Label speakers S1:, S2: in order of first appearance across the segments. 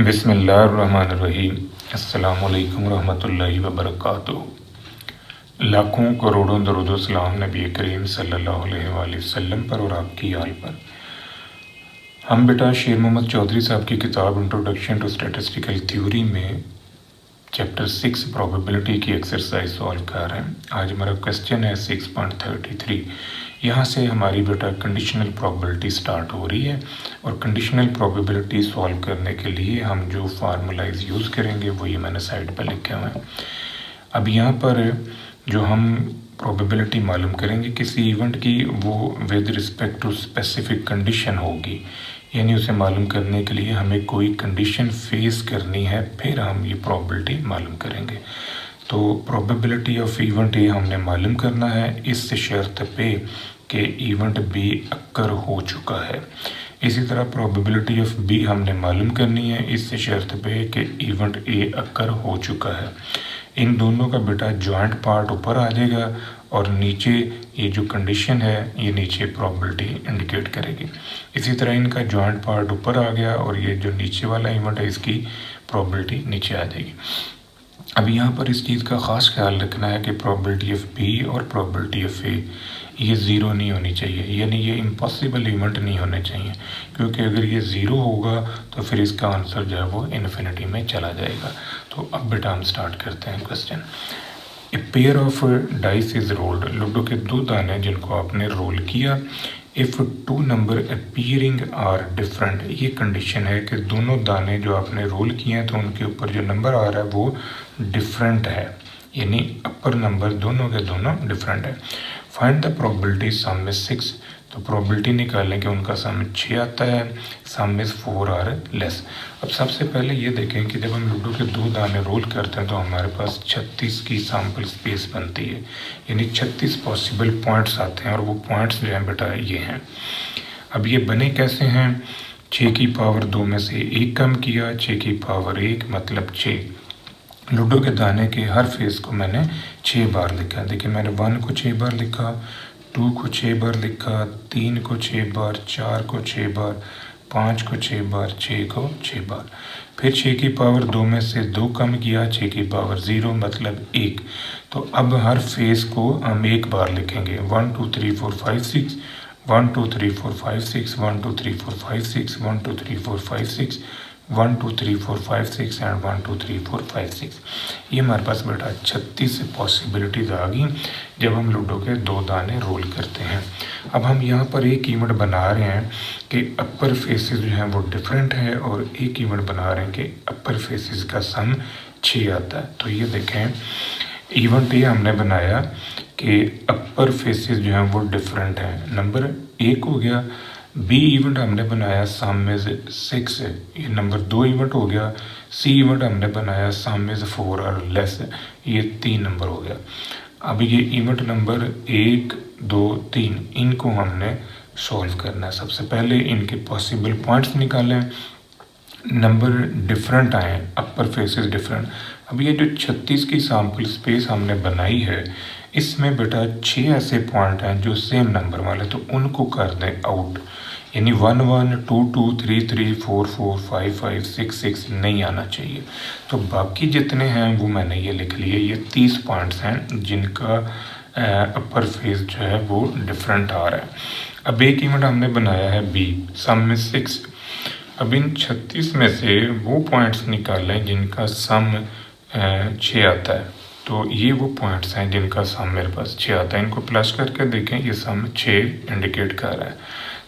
S1: बिस्मिल्लाहिर्रहमानिर्रहीम। अस्सलामुअलैकुम रहमतुल्लाहि व बरकातुहू। लाखों करोड़ों दरूद व सलाम नबी करीम सल्लल्लाहु अलैहि वसल्लम पर और आपकी आल पर। हम बेटा शेर मोहम्मद चौधरी साहब की किताब इंट्रोडक्शन टू स्टैटिस्टिकल थ्योरी में चैप्टर 6 प्रोबेबिलिटी की एक्सरसाइज सॉल्व कर रहे हैं। आज हमारा क्वेश्चन है 6.33। यहाँ से हमारी बेटा कंडीशनल प्रोबेबिलिटी स्टार्ट हो रही है और कंडीशनल प्रोबेबिलिटी सॉल्व करने के लिए हम जो फार्मूलाइज यूज़ करेंगे वो ये मैंने साइड पर लिखे हुए हैं। अब यहाँ पर जो हम प्रोबेबिलिटी मालूम करेंगे किसी इवेंट की, वो with respect to specific condition होगी, यानी उसे मालूम करने के लिए हमें कोई कंडीशन फेस करनी है, फिर हम ये प्रोबेबिलिटी मालूम करेंगे। तो प्रोबेबिलिटी ऑफ इवेंट ए हमने मालूम करना है इस शर्त पे कि इवेंट बी अक्कर हो चुका है। इसी तरह प्रोबेबिलिटी ऑफ बी हमने मालूम करनी है इस शर्त पे कि इवेंट ए अक्कर हो चुका है। इन दोनों का बेटा जॉइंट पार्ट ऊपर आ जाएगा और नीचे ये जो कंडीशन है ये नीचे प्रोबेबिलिटी इंडिकेट करेगी। इसी तरह इनका जॉइंट पार्ट ऊपर आ गया और ये जो नीचे वाला इवेंट है इसकी प्रोबेबिलिटी नीचे आ जाएगी। अब यहाँ पर इस चीज़ का ख़ास ख्याल रखना है कि प्रोबेबिलिटी ऑफ बी और प्रोबेबिलिटी ऑफ ए ये ज़ीरो नहीं होनी चाहिए, यानी ये इम्पॉसिबल इवेंट नहीं होने चाहिए, क्योंकि अगर ये ज़ीरो होगा तो फिर इसका आंसर जो है वो इन्फिनिटी में चला जाएगा। तो अब बेटा हम स्टार्ट करते हैं question. A pair of dice is rolled. Ludo के दो दाने जिनको आपने रोल किया। If two number appearing are different, ये कंडीशन है कि दोनों दाने जो आपने रोल किए हैं तो उनके ऊपर जो नंबर आ रहा है वो डिफरेंट है, यानी अपर नंबर दोनों के दोनों डिफरेंट है। Find the probability some is 6, तो प्रोबेबिलिटी निकालें कि उनका सम 6 आता है, सम इज 4 आर लेस। अब सबसे पहले ये देखें कि जब हम लूडो के दो दाने रोल करते हैं तो हमारे पास 36 की सैम्पल स्पेस बनती है, यानी 36 पॉसिबल पॉइंट्स आते हैं और वो पॉइंट्स जो हैं बेटा ये हैं। अब ये बने कैसे हैं? 6 की पावर 2 में से 1 कम किया, 6 की पावर 1 मतलब 6। लूडो के दाने के हर फेस को मैंने 6 बार लिखा। देखिए मैंने 1 को 6 बार लिखा, 2 को 6 बार लिखा, 3 को 6 बार, 4 को 6 बार, 5 को 6 बार, 6 को 6 बार। फिर 6 की पावर 2 में से 2 कम किया, 6 की पावर 0 मतलब 1। तो अब हर फेस को हम 1 बार लिखेंगे। 1 2 3 4 5 6, 1 2 3 4 5 6, 1 2 3 4 5 6, 1 2 3 4 5 6, 1 2 3 4 5 6 एंड 1 2 3 4 5 6। ये हमारे पास बेटा 36 पॉसिबिलिटीज़ आ गई जब हम लूडो के दो दाने रोल करते हैं। अब हम यहाँ पर एक इवेंट बना रहे हैं कि अपर फेसेस जो हैं वो डिफरेंट है और एक इवेंट बना रहे हैं कि अपर फेसेस का सम 6 आता है। तो ये देखें इवेंट ये हमने बनाया कि अपर फेसेस जो हैं वो डिफरेंट हैं, नंबर 1 हो गया। बी इवेंट हमने बनाया सम में 6 है, ये नंबर 2 इवेंट हो गया। सी इवेंट हमने बनाया सम में 4 और लेस है, ये 3 नंबर हो गया। अब ये इवेंट नंबर 1 2 3 इनको हमने सॉल्व करना है। सबसे पहले इनके पॉसिबल पॉइंट्स निकालें, नंबर डिफरेंट आए, अपर फेसेस डिफरेंट। अब ये जो 36 की सैम्पल स्पेस हमने बनाई है इसमें बेटा 6 ऐसे पॉइंट हैं जो सेम नंबर वाले, तो उनको कर दें आउट, यानी 1 1 2 2 3 3 4 4 5 5 6 6 नहीं आना चाहिए। तो बाकी जितने हैं वो मैंने ये लिख लिए। ये 30 पॉइंट्स हैं जिनका अपर फेस जो है वो डिफरेंट आ रहा है। अब एक इवेंट हमने बनाया है बी, सम में 6। अब इन 36 में से वो पॉइंट्स निकालें जिनका सम 6 आता है। तो ये वो पॉइंट्स हैं जिनका सम मेरे पास 6 आता है, इनको प्लस करके देखें, ये सम 6 इंडिकेट कर रहा है।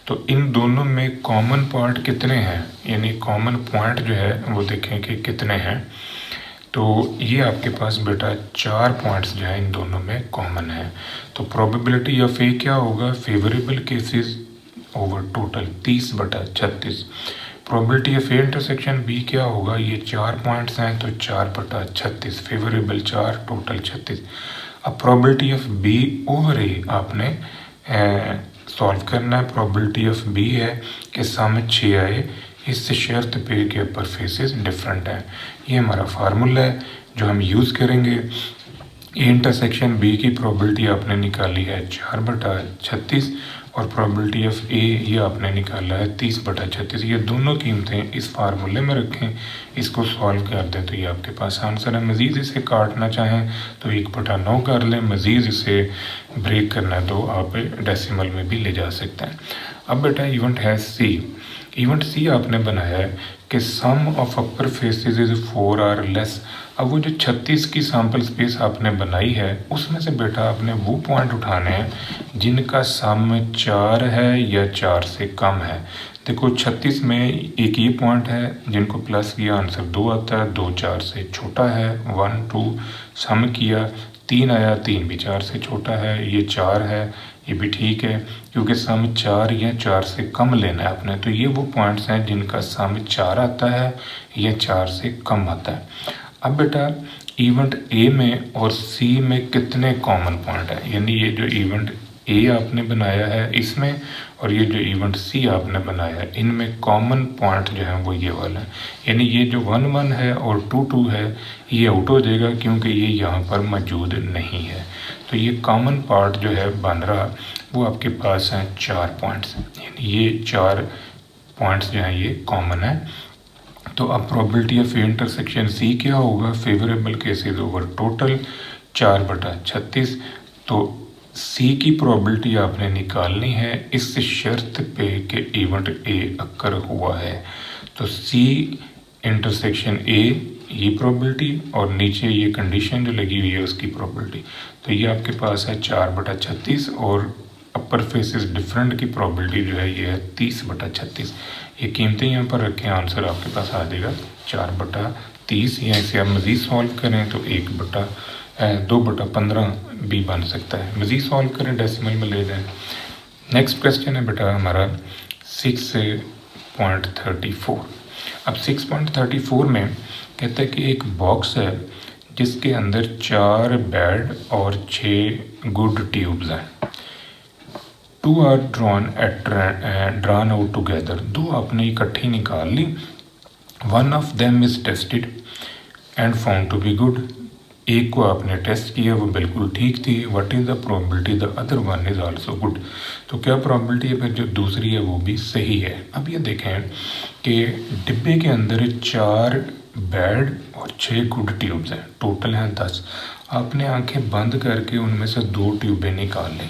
S1: तो इन दोनों में कॉमन पार्ट कितने हैं, यानी कॉमन पॉइंट जो है वो देखें कि कितने हैं। तो ये आपके पास बेटा 4 पॉइंट्स जो है इन दोनों में कॉमन है। तो प्रोबेबिलिटी ऑफ ए क्या होगा? Favourable cases over total 30/36। Probability of A intersection B क्या होगा? ये 4 पॉइंट्स हैं तो 4/36, फेवरेबल 4 टोटल 36। अब प्रोबेबिलिटी ऑफ बी ओवर ए आपने सॉल्व करना है। प्रोबेबिलिटी ऑफ बी है कि सम 6 आए, इस शर्त पे के अपर फेसेस डिफरेंट हैं। ये हमारा फार्मूला है जो हम यूज़ करेंगे। ए इंटरसेक्शन बी की प्रोबेबिलिटी आपने निकाली है 4/36 और प्रोबेबिलिटी ऑफ ए ये आपने निकाला है 30/36। ये दोनों कीमतें इस फार्मूले में रखें, इसको सॉल्व कर दें तो ये आपके पास आंसर है। मज़ीद इसे काटना चाहें तो 1/9 कर लें, मज़ीद इसे ब्रेक करना है तो आप डेसिमल में भी ले जा सकते हैं। अब बेटा इवेंट है सी। इवेंट सी आपने बनाया है कि sum of upper faces is 4 और लेस। अब वो जो 36 की सैम्पल स्पेस आपने बनाई है उसमें से बेटा आपने वो पॉइंट उठाने हैं जिनका सम 4 है या 4 से कम है। देखो 36 में एक ये पॉइंट है जिनको प्लस किया आंसर 2 आता है, 2 4 से छोटा है, 1 2 सम किया 3 आया, 3 भी 4 से छोटा है, ये 4 है, ये भी ठीक है क्योंकि सम 4 या 4 से कम लेना है आपने। तो ये वो पॉइंट्स हैं जिनका सम 4 आता है या 4 से कम आता है। अब बेटा इवेंट ए में और सी में कितने कॉमन पॉइंट हैं, यानी ये जो इवेंट ए आपने बनाया है इसमें और ये जो इवेंट सी आपने बनाया है इनमें कॉमन पॉइंट जो है वो ये वाला है। यानी ये जो 1 1 है और 2 2 है ये आउट हो जाएगा क्योंकि ये यहाँ पर मौजूद नहीं है। तो ये कॉमन पार्ट जो है बन रहा वो आपके पास हैं 4 पॉइंट्स, यानी ये 4 पॉइंट्स जो हैं ये कॉमन है। तो अब प्रोबेबिलिटी ऑफ इंटरसेक्शन सी क्या होगा, फेवरेबल केसेस ओवर टोटल 4/36। तो सी की प्रोबेबिलिटी आपने निकालनी है इस शर्त पे कि इवेंट ए अक्कर हुआ है। तो सी इंटरसेक्शन ए ये प्रोबेबिलिटी और नीचे ये कंडीशन जो लगी हुई है उसकी प्रोबेबिलिटी। तो ये आपके पास है 4/36 और अपर फेसेस डिफरेंट की प्रोबेबिलिटी जो है ये है 30/36। ये कीमतें यहाँ पर रखें, आंसर आपके पास आ जाएगा 4/30। या इसे आप मज़ीद सॉल्व करें तो 2/15 भी बन सकता है। मज़ीद सॉल्व करें डेसिमल में ले जाएं। नेक्स्ट क्वेश्चन है बेटा हमारा 6.34। अब 6.34 में कहता है कि एक बॉक्स है जिसके अंदर 4 बैड और 6 गुड ट्यूब्स हैं। 2 आर ड्रॉन आउट टुगेदर। 2 आपने इकट्ठी निकाल ली। 1 of them is tested and found to be good. एक को आपने टेस्ट किया वो बिल्कुल ठीक थी। What is the probability the other one is also good. तो क्या प्रोबेबिलिटी है फिर जो दूसरी है वो भी सही है। अब ये देखें कि डिब्बे के अंदर 4 बैड और 6 गुड ट्यूब्स हैं, टोटल हैं 10। आपने आंखें बंद करके उनमें से 2 ट्यूबें निकाल ली।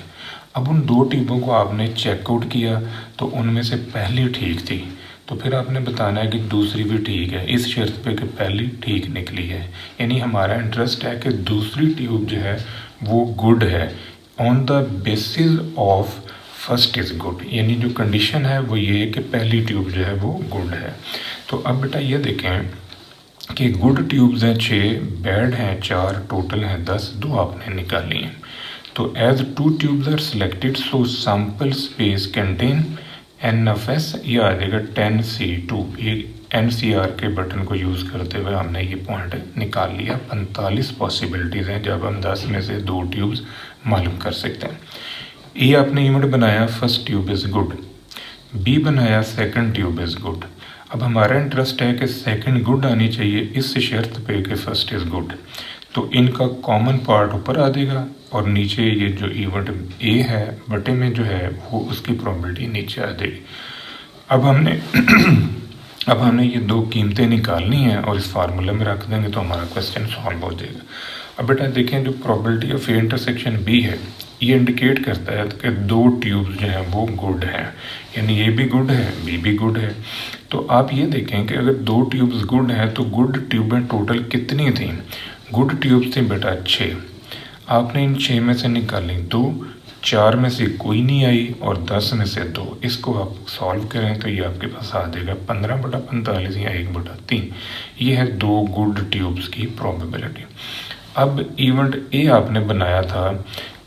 S1: अब उन 2 ट्यूबों को आपने चेकआउट किया तो उनमें से पहली ठीक थी, तो फिर आपने बताना है कि दूसरी भी ठीक है इस शर्त पे कि पहली ठीक निकली है। यानी हमारा इंटरेस्ट है कि दूसरी ट्यूब जो है वो गुड है on the basis of first is good. यानी जो कंडीशन है वो ये है कि पहली ट्यूब जो है वो गुड है। तो अब बेटा ये देखें कि गुड ट्यूब्स हैं 6, बैड हैं 4, टोटल हैं 10, 2 आपने निकाली हैं। तो as 2 tubes are selected so sample space contain NFS ये आ जाएगा 10C2। ये NCR के बटन को यूज़ करते हुए हमने ये पॉइंट निकाल लिया। 45 पॉसिबिलिटीज़ हैं जब हम 10 में से 2 ट्यूब्स मालूम कर सकते हैं। ए आपने इवेंट बनाया first tube is good, B बनाया सेकंड ट्यूब इज़ गुड। अब हमारा इंटरेस्ट है कि सेकंड गुड आनी चाहिए इस शर्त पे कि फर्स्ट इज़ गुड। तो इनका कॉमन पार्ट ऊपर आ जाएगा और नीचे ये जो इवेंट ए है बटे में जो है वो उसकी प्रोबेबिलिटी नीचे आ जाएगी। अब हमने ये 2 कीमतें निकालनी हैं और इस फार्मूले में रख देंगे तो हमारा क्वेश्चन सॉल्व हो जाएगा। अब बेटा देखें जो प्रोबेबिलिटी ऑफ इंटरसेक्शन बी है ये इंडिकेट करता है कि 2 ट्यूब्स जो हैं वो गुड हैं, यानी ये भी गुड है बी भी गुड है। तो आप ये देखें कि अगर 2 ट्यूब्स गुड हैं तो गुड ट्यूबें टोटल कितनी थी। गुड ट्यूब्स थी बेटा 6। आपने इन 6 में से निकाली 2, 4 में से कोई नहीं आई और 10 में से 2। इसको आप सॉल्व करें तो ये आपके पास आ जाएगा 15/45 या 1/3। ये है 2 गुड ट्यूब्स की प्रोबेबिलिटी। अब इवेंट ए आपने बनाया था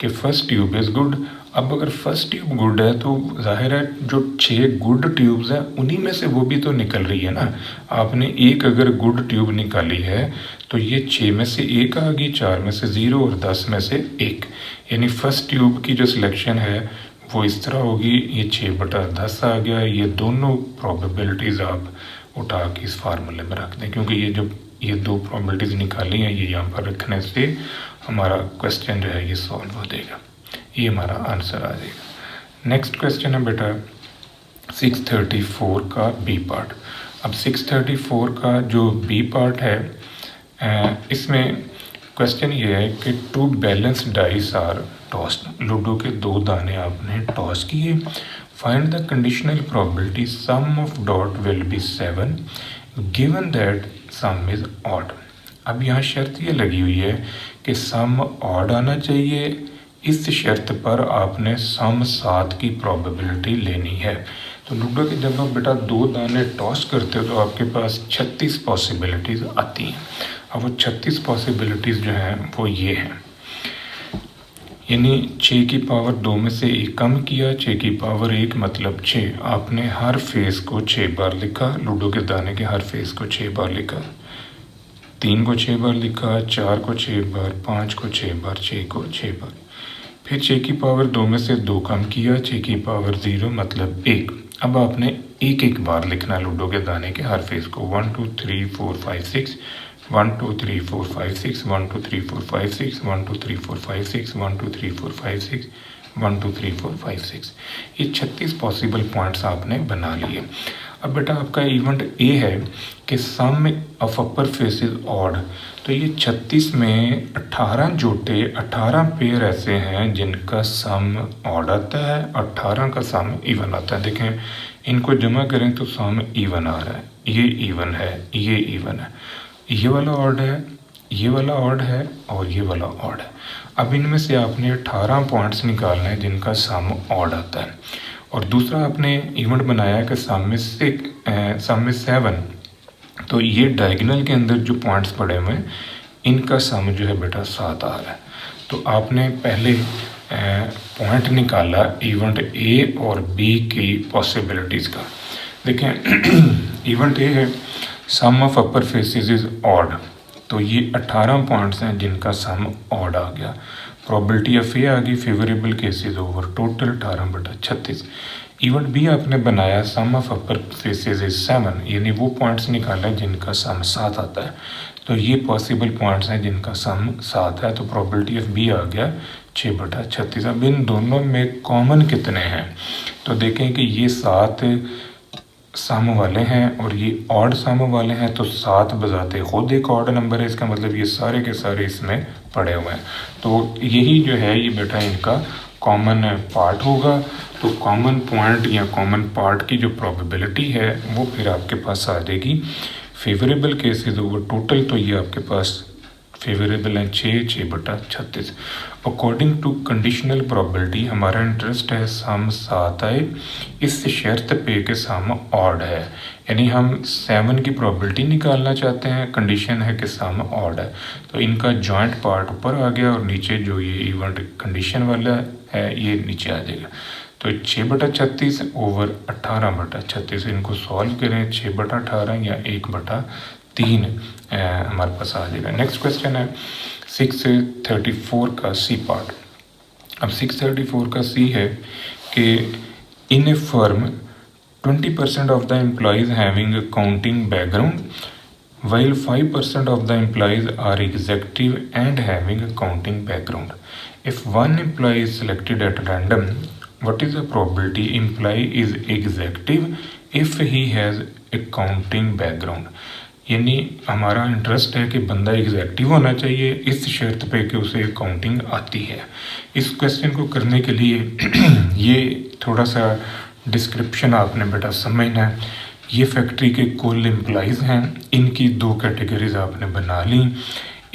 S1: कि फर्स्ट ट्यूब इज़ गुड। अब अगर फर्स्ट ट्यूब गुड है तो जाहिर है जो 6 गुड ट्यूब्स हैं उन्हीं में से वो भी तो निकल रही है ना। आपने एक अगर गुड ट्यूब निकाली है तो ये 6 में से 1 आ गई, 4 में से 0 और 10 में से 1। यानी फर्स्ट ट्यूब की जो सिलेक्शन है वो इस तरह होगी, ये 6/10 आ गया। ये दोनों प्रोबेबिलिटीज़ आप उठा के इस फार्मूले में रख दें क्योंकि ये 2 प्रोबेबिलिटीज़ निकाली हैं ये यहाँ पर रखने से हमारा क्वेश्चन जो है ये सॉल्व हो जाएगा, ये हमारा आंसर आ जाएगा। नेक्स्ट क्वेश्चन है बेटा 634 का बी पार्ट। अब 634 का जो बी पार्ट है इसमें क्वेश्चन ये है कि 2 balance dice are tossed, ludo के 2 दाने आपने टॉस किए। Find the conditional probability sum of dot will be 7 given that sum is odd. अब यहाँ शर्त ये लगी हुई है कि सम ऑड आना चाहिए, इस शर्त पर आपने सम 7 की प्रोबेबिलिटी लेनी है। तो लूडो के जब आप बेटा 2 दाने टॉस करते हो तो आपके पास 36 पॉसिबिलिटीज़ आती हैं। अब वो 36 पॉसिबिलिटीज़ जो हैं वो ये हैं, यानी 6 की पावर 2 में से 1 कम किया, 6 की पावर 1 मतलब 6। आपने हर फेस को 6 बार लिखा, लूडो के दाने के हर फेस को 6 बार लिखा, 3 को 6 बार लिखा, 4 को 6 बार, 5 को 6 बार, 6 को 6 बार। फिर 6 की पावर 2 में से 2 कम किया, 6 की पावर 0 मतलब 1। अब आपने एक बार लिखना लूडो के दाने के हर फेस को, 1 2 3 4 5 6, 1 2 3 4 5 6, 1 2 3 4 5 6, 1 2 3 4 5 6, 1 2 3 4 5 6, 1 2 3 4 5 6। ये 36 पॉसिबल पॉइंट्स आपने बना लिए। अब बेटा आपका इवेंट ए है कि sum of upper face is odd, तो ये 36 में 18 जोटे 18 पेयर ऐसे हैं जिनका सम ऑड आता है, 18 का सम इवन आता है। देखें इनको जमा करें तो सम इवन आ रहा है, ये इवन है, ये इवन है, ये वाला ऑड है, ये वाला ऑड है और ये वाला ऑड है। अब इनमें से आपने 18 पॉइंट्स निकालना है जिनका सम ऑड आता है। और दूसरा आपने इवेंट बनाया कि सम में 7, तो ये डायगोनल के अंदर जो पॉइंट्स पड़े हुए हैं इनका सम जो है बेटा 7 आ रहा है। तो आपने पहले पॉइंट निकाला इवेंट ए और बी की पॉसिबिलिटीज़ का। देखें इवेंट ए है sum of upper faces is odd, तो ये 18 पॉइंट्स हैं जिनका सम ऑड आ गया। प्रोबेबिलिटी ऑफ ए आ गई favourable cases over total 18/36। Event B आपने बनाया sum of upper faces is 7, यानी वो पॉइंट्स निकाले जिनका सम 7 आता है। तो ये पॉसिबल पॉइंट्स हैं जिनका सम 7 है, तो प्रोबेबिलिटी ऑफ बी आ गया 6/36। अब इन दोनों में कॉमन कितने हैं, तो देखें कि ये 7 सम वाले हैं और ये ऑड सम वाले हैं, तो 7 बजाते खुद एक ऑड नंबर है, इसका मतलब ये सारे के सारे इसमें पड़े हुए हैं। तो यही जो है ये बेटा इनका कॉमन पार्ट होगा। तो कॉमन पॉइंट या कॉमन पार्ट की जो प्रोबेबिलिटी है वो फिर आपके पास आ जाएगी फेवरेबल केसेस ओवर टोटल, तो ये आपके पास फेवरेबल है 6/36। अकॉर्डिंग टू कंडीशनल प्रोबेबिलिटी हमारा इंटरेस्ट है सम 7 आए, इस शर्त पे कि सम ऑड है, यानी हम 7 की प्रोबेबिलिटी निकालना चाहते हैं, कंडीशन है कि सम ऑड है। तो इनका जॉइंट पार्ट ऊपर आ गया और नीचे जो ये इवेंट कंडीशन वाला है ये नीचे आ जाएगा। तो 6/36 ओवर 18/36, इनको सॉल्व करें 6/18 या 1/3 हमारे पास आ जाएगा। नेक्स्ट क्वेश्चन है 634 का सी पार्ट। अब 634 का सी है कि in a firm 20% of the employees having accounting background while 5% of the employees are executive and having accounting background. If one employee is selected at random, what is the probability employee is executive if he has accounting background? यानी हमारा interest है कि बंदा executive होना चाहिए इस शर्त पे कि उसे अकाउंटिंग आती है। इस क्वेश्चन को करने के लिए ये थोड़ा सा डिस्क्रिप्शन आपने बेटा समझना है। ये फैक्ट्री के कुल एम्प्लॉइज़ हैं, इनकी 2 कैटेगरीज आपने बना ली।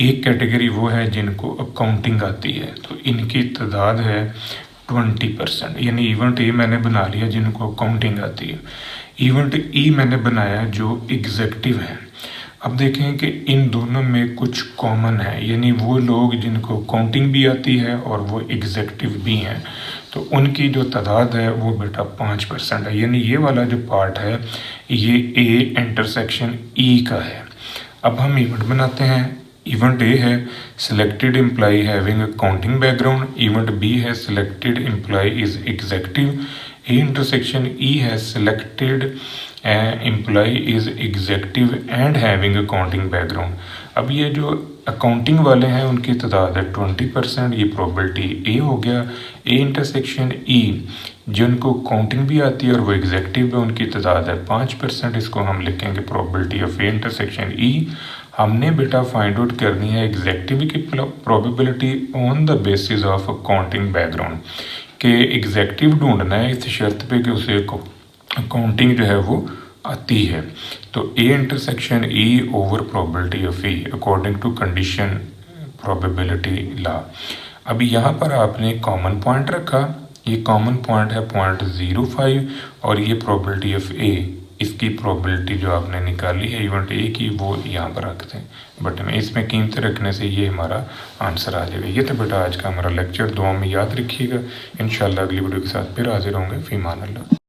S1: एक कैटेगरी वो है जिनको अकाउंटिंग आती है, तो इनकी तादाद है 20%, यानी इवेंट ए मैंने बना लिया जिनको अकाउंटिंग आती है। इवेंट ई मैंने बनाया जो एग्जेक्टिव है। अब देखें कि इन दोनों में कुछ कॉमन है, यानी वो लोग जिनको अकाउंटिंग भी आती है और वो एग्जेक्टिव भी हैं, तो उनकी जो तादाद है वो बेटा 5% है। यानी ये वाला जो पार्ट है ये ए इंटरसेक्शन ई का है। अब हम इवेंट बनाते हैं। इवेंट ए है selected employee having accounting background, event B है selected employee is executive, A intersection E है selected employee is executive and having accounting background. अब ये जो अकाउंटिंग वाले हैं उनकी तादाद है 20%, ये प्रोबेबिलिटी ए हो गया। ए इंटरसेक्शन ई जिनको काउंटिंग भी आती है और वो एग्जेक्टिव है उनकी तादाद है 5%, इसको हम लिखेंगे प्रोबेबिलिटी ऑफ ए इंटरसेक्शन ई। हमने बेटा फाइंड आउट करनी है एग्जेक्टिव की probability on the basis of accounting background, कि एग्जेक्टिव ढूंढना है इस शर्त पे कि उसे अकाउंटिंग जो है वो आती है। तो A intersection E over probability of E according to condition probability law. अभी यहाँ पर आपने कॉमन पॉइंट रखा, ये कॉमन पॉइंट है 0.05 और ये प्रोबेबिलिटी ऑफ ए, इसकी प्रोबेबिलिटी जो आपने निकाली है इवेंट ए की वो यहाँ पर रखते हैं बट में, इसमें कीमतें रखने से ये हमारा आंसर आ जाएगा। ये तो बेटा आज का हमारा लेक्चर, दुआ में याद रखिएगा। इंशाल्लाह अगली वीडियो के साथ फिर हाजिर होंगे। फीमान अल्लाह।